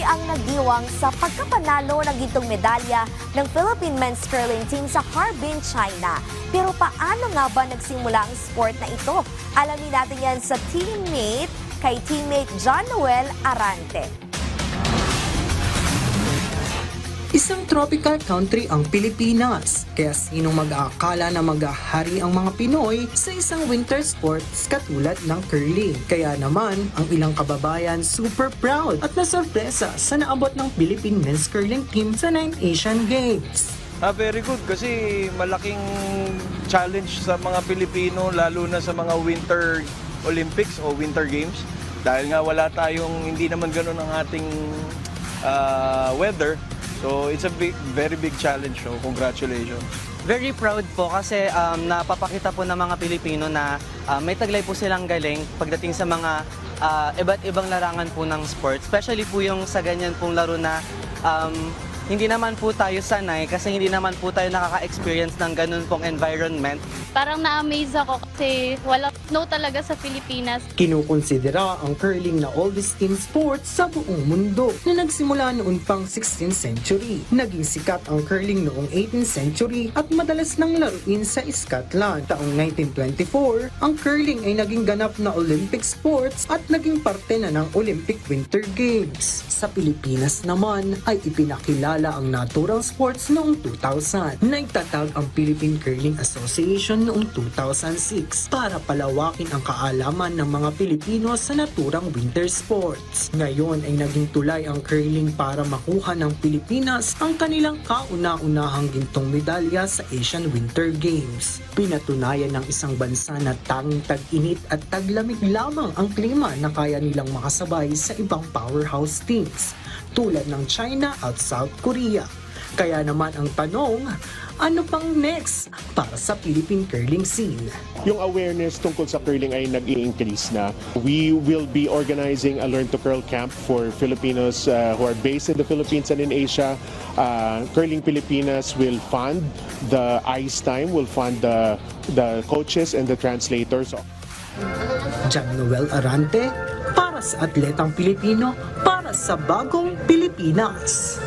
ang nagdiwang sa pagkapanalo ng gintong medalya ng Philippine men's curling team sa Harbin, China. Pero paano nga ba nagsimula ang sport na ito? Alamin natin yan sa kay teammate John Noel Arante. Isang tropical country ang Pilipinas, kaya sinong mag-aakala na maghahari ang mga Pinoy sa isang winter sports katulad ng curling. Kaya naman, ang ilang kababayan super proud at nasorpresa sa naabot ng Philippine men's curling team sa 9th Asian Games. Very good kasi malaking challenge sa mga Pilipino lalo na sa mga Winter Olympics o Winter Games. Dahil nga wala tayong, hindi naman ganun ang ating weather. So it's a very big challenge. So congratulations. Very proud po kasi napapakita po ng mga Pilipino na may taglay po silang galing pagdating sa mga iba't ibang larangan po ng sport. Especially po yung sa ganyan pong laro na hindi naman po tayo sanay kasi hindi naman po tayo nakaka-experience ng ganun pong environment. Parang na-amaze ako kasi walang snow talaga sa Pilipinas. Kinukonsidera ang curling na oldest team sport sa buong mundo na nagsimula noon pang 16th century. Naging sikat ang curling noong 18th century at madalas nang laruin sa Scotland. Taong 1924, ang curling ay naging ganap na Olympic sports at naging parte na ng Olympic Winter Games. Sa Pilipinas naman ay ipinakilala ang naturang sports noong 2000. Nagtatag ang Philippine Curling Association noong 2006 para palawakin ang kaalaman ng mga Pilipino sa naturang winter sports. Ngayon ay naging tulay ang curling para makuha ng Pilipinas ang kanilang kauna-unahang gintong medalya sa Asian Winter Games. Pinatunayan ng isang bansa na tanging tag-init at taglamig lamang ang klima na kaya nilang makasabay sa ibang powerhouse teams tulad ng China at South Korea. Kaya naman ang tanong, ano pang next para sa Philippine curling scene? Yung awareness tungkol sa curling ay nag-i-increase na. We will be organizing a Learn to Curl camp for Filipinos who are based in the Philippines and in Asia. Curling Pilipinas will fund the ice time, will fund the coaches and the translators. John Noel Arante para sa Atletang Pilipino para sa Bagong Pilipinas.